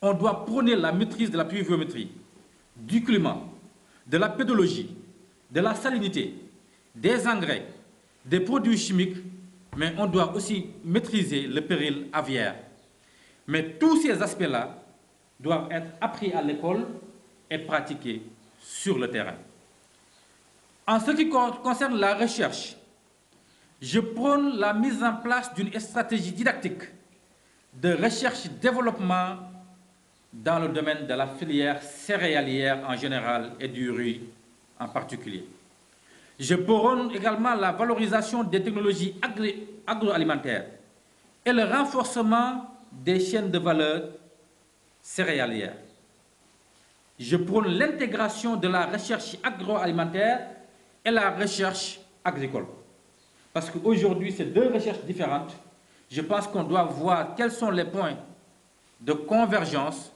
On doit prôner la maîtrise de la pluviométrie, du climat, de la pédologie, de la salinité, des engrais, des produits chimiques, mais on doit aussi maîtriser le péril aviaire. Mais tous ces aspects-là doivent être appris à l'école et pratiqués sur le terrain. En ce qui concerne la recherche, je prône la mise en place d'une stratégie didactique de recherche-développement dans le domaine de la filière céréalière en général et du riz en particulier. Je prône également la valorisation des technologies agroalimentaires et le renforcement des chaînes de valeur céréalières. Je prône l'intégration de la recherche agroalimentaire et la recherche agricole. Parce qu'aujourd'hui, c'est deux recherches différentes. Je pense qu'on doit voir quels sont les points de convergence,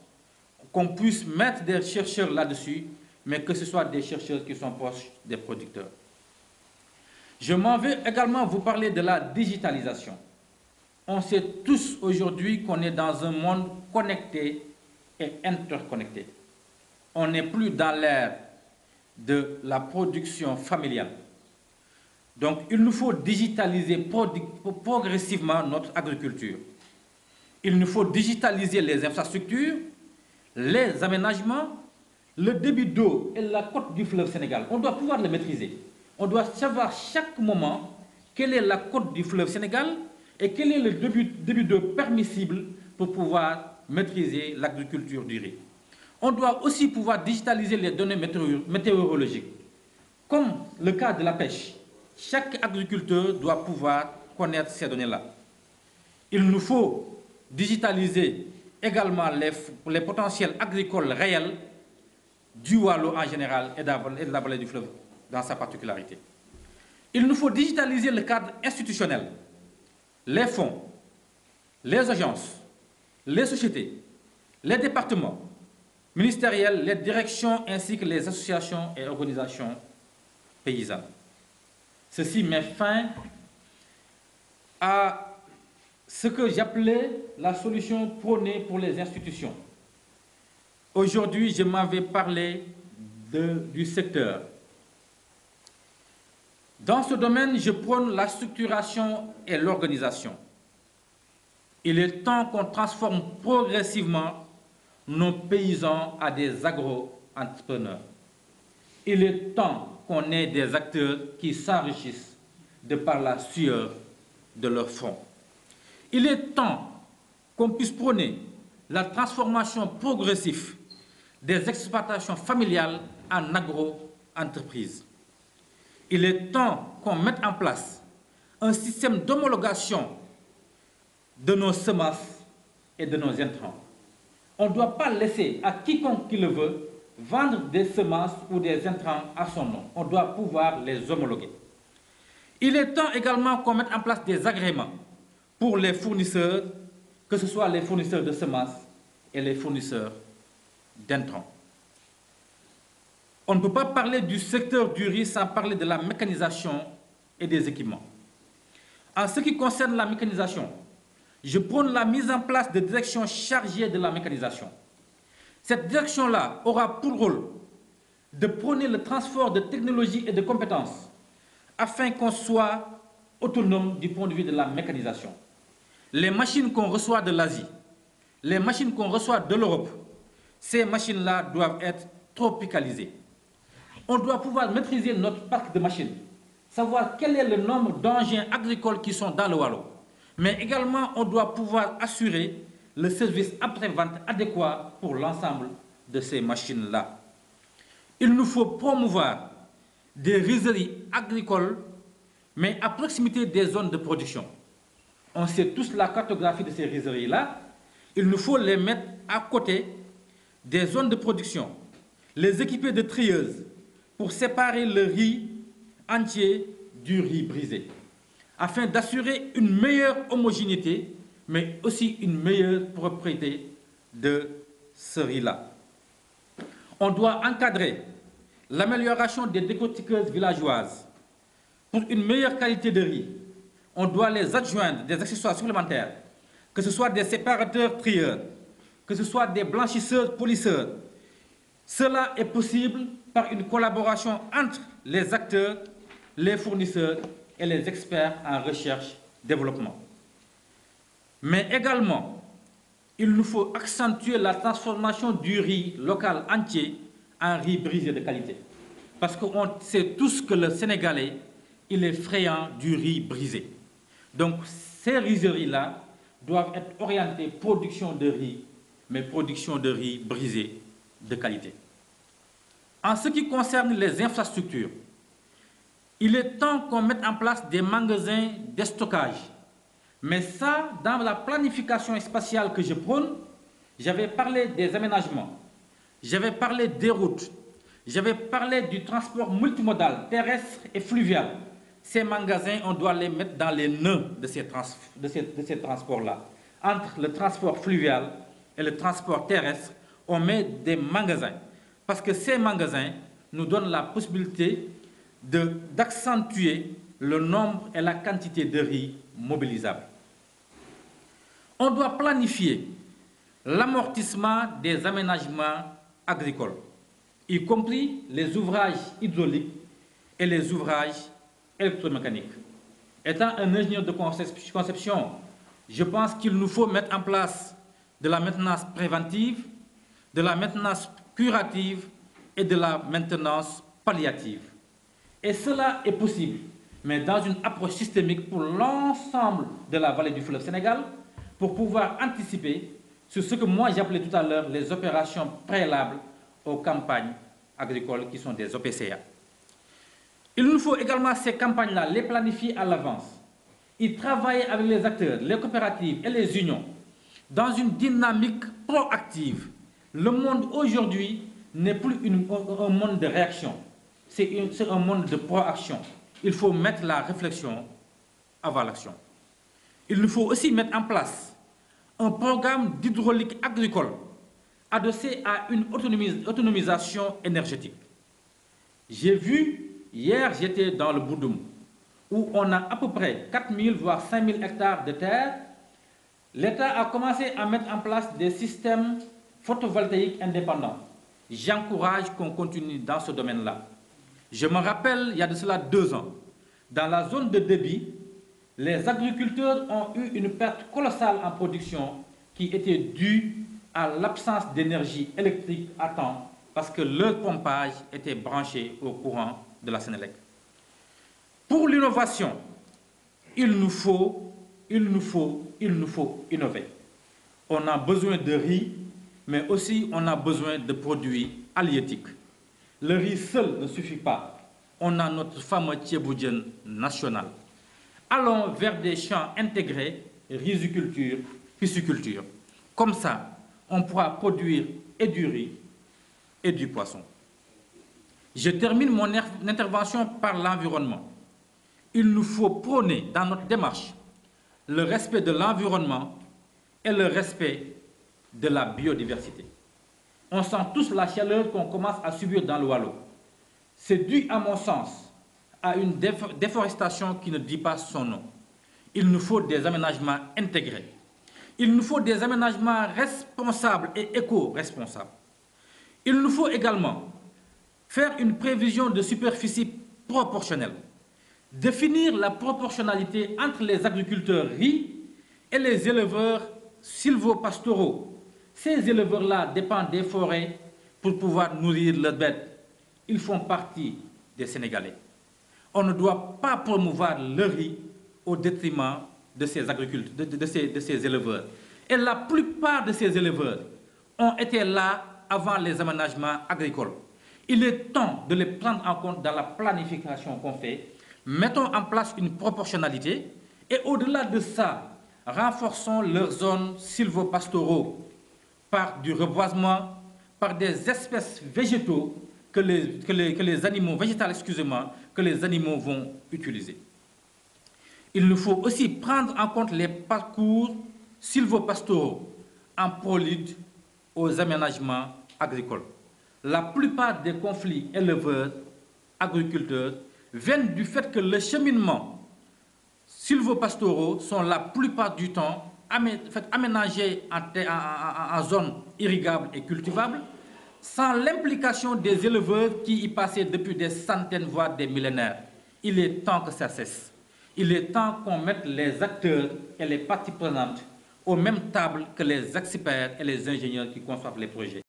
qu'on puisse mettre des chercheurs là-dessus, mais que ce soit des chercheurs qui sont proches des producteurs. Je m'en vais également vous parler de la digitalisation. On sait tous aujourd'hui qu'on est dans un monde connecté et interconnecté. On n'est plus dans l'ère de la production familiale. Donc, il nous faut digitaliser progressivement notre agriculture. Il nous faut digitaliser les infrastructures, les aménagements, le débit d'eau et la côte du fleuve Sénégal. On doit pouvoir le maîtriser. On doit savoir chaque moment quelle est la côte du fleuve Sénégal et quel est le débit d'eau permissible pour pouvoir maîtriser l'agriculture du riz. On doit aussi pouvoir digitaliser les données météorologiques. Comme le cas de la pêche, chaque agriculteur doit pouvoir connaître ces données-là. Il nous faut digitaliser également les potentiels agricoles réels du Waalo en général et de la vallée du fleuve dans sa particularité. Il nous faut digitaliser le cadre institutionnel, les fonds, les agences, les sociétés, les départements ministériels, les directions ainsi que les associations et organisations paysannes. Ceci met fin à ce que j'appelais la solution prônée pour les institutions. Aujourd'hui, je m'avais parlé du secteur. Dans ce domaine, je prône la structuration et l'organisation. Il est temps qu'on transforme progressivement nos paysans à des agro-entrepreneurs. Il est temps qu'on ait des acteurs qui s'enrichissent de par la sueur de leur front. Il est temps qu'on puisse prôner la transformation progressive des exploitations familiales en agro-entreprises. Il est temps qu'on mette en place un système d'homologation de nos semences et de nos intrants. On ne doit pas laisser à quiconque qui le veut vendre des semences ou des intrants à son nom. On doit pouvoir les homologuer. Il est temps également qu'on mette en place des agréments pour les fournisseurs, que ce soit les fournisseurs de semences et les fournisseurs d'intrants. On ne peut pas parler du secteur du riz sans parler de la mécanisation et des équipements. En ce qui concerne la mécanisation, je prône la mise en place de directions chargées de la mécanisation. Cette direction-là aura pour rôle de prôner le transfert de technologies et de compétences afin qu'on soit autonome du point de vue de la mécanisation. Les machines qu'on reçoit de l'Asie, les machines qu'on reçoit de l'Europe, ces machines-là doivent être tropicalisées. On doit pouvoir maîtriser notre parc de machines, savoir quel est le nombre d'engins agricoles qui sont dans le Waalo. Mais également, on doit pouvoir assurer le service après-vente adéquat pour l'ensemble de ces machines-là. Il nous faut promouvoir des rizeries agricoles, mais à proximité des zones de production. On sait tous la cartographie de ces rizeries-là. Il nous faut les mettre à côté des zones de production, les équiper de trieuses pour séparer le riz entier du riz brisé, afin d'assurer une meilleure homogénéité, mais aussi une meilleure propriété de ce riz-là. On doit encadrer l'amélioration des décortiqueuses villageoises. Pour une meilleure qualité de riz, on doit les adjoindre des accessoires supplémentaires, que ce soit des séparateurs trieurs, que ce soit des blanchisseurs, polisseurs. Cela est possible par une collaboration entre les acteurs, les fournisseurs et les experts en recherche-développement. Mais également, il nous faut accentuer la transformation du riz local entier en riz brisé de qualité. Parce qu'on sait tous que le Sénégalais, il est friand du riz brisé. Donc, ces rizeries-là doivent être orientées production de riz, mais production de riz brisé de qualité. En ce qui concerne les infrastructures, il est temps qu'on mette en place des magasins de stockage. Mais ça, dans la planification spatiale que je prône, j'avais parlé des aménagements, j'avais parlé des routes, j'avais parlé du transport multimodal, terrestre et fluvial. Ces magasins, on doit les mettre dans les nœuds de ces transports-là. Entre le transport fluvial et le transport terrestre, on met des magasins. Parce que ces magasins nous donnent la possibilité d'accentuer le nombre et la quantité de riz mobilisables. On doit planifier l'amortissement des aménagements agricoles, y compris les ouvrages hydrauliques et les ouvrages électromécaniques. Étant un ingénieur de conception, je pense qu'il nous faut mettre en place de la maintenance préventive, de la maintenance curative et de la maintenance palliative. Et cela est possible, mais dans une approche systémique pour l'ensemble de la vallée du fleuve Sénégal, pour pouvoir anticiper sur ce que moi j'appelais tout à l'heure les opérations préalables aux campagnes agricoles qui sont des OPCA. Il nous faut également ces campagnes-là, les planifier à l'avance, y travailler avec les acteurs, les coopératives et les unions, dans une dynamique proactive. Le monde aujourd'hui n'est plus un monde de réaction, c'est un monde de proaction. Il faut mettre la réflexion avant l'action. Il nous faut aussi mettre en place un programme d'hydraulique agricole adossé à une autonomisation énergétique. J'ai vu, hier j'étais dans le Boudoum, où on a à peu près 4 000 voire 5 000 hectares de terre. L'État a commencé à mettre en place des systèmes photovoltaïques indépendants. J'encourage qu'on continue dans ce domaine-là. Je me rappelle, il y a de cela 2 ans, dans la zone de débit, les agriculteurs ont eu une perte colossale en production qui était due à l'absence d'énergie électrique à temps parce que leur pompage était branché au courant de la Sénélec. Pour l'innovation, il nous faut innover. On a besoin de riz, mais aussi on a besoin de produits halieutiques. Le riz seul ne suffit pas. On a notre fameux Thiéboudjen national. Allons vers des champs intégrés, riziculture, pisciculture. Comme ça, on pourra produire et du riz et du poisson. Je termine mon intervention par l'environnement. Il nous faut prôner dans notre démarche le respect de l'environnement et le respect de la biodiversité. On sent tous la chaleur qu'on commence à subir dans le Waalo. C'est dû, à mon sens, à une déforestation qui ne dit pas son nom. Il nous faut des aménagements intégrés. Il nous faut des aménagements responsables et éco-responsables. Il nous faut également faire une prévision de superficie proportionnelle, définir la proportionnalité entre les agriculteurs riz et les éleveurs sylvopastoraux. Ces éleveurs-là dépendent des forêts pour pouvoir nourrir leurs bêtes. Ils font partie des Sénégalais. On ne doit pas promouvoir le riz au détriment de ces agriculteurs, de ces éleveurs. Et la plupart de ces éleveurs ont été là avant les aménagements agricoles. Il est temps de les prendre en compte dans la planification qu'on fait. Mettons en place une proportionnalité et au-delà de ça, renforçons leurs zones sylvopastoraux par du reboisement, par des espèces végétaux que les animaux, végétales, excusez-moi, que les animaux vont utiliser. Il nous faut aussi prendre en compte les parcours sylvopastoraux en prélude aux aménagements agricoles. La plupart des conflits éleveurs-agriculteurs viennent du fait que les cheminements sylvopastoraux sont la plupart du temps aménagées en zones irrigables et cultivables, sans l'implication des éleveurs qui y passaient depuis des centaines, voire des millénaires. Il est temps que ça cesse. Il est temps qu'on mette les acteurs et les parties prenantes aux mêmes tables que les experts et les ingénieurs qui conçoivent les projets.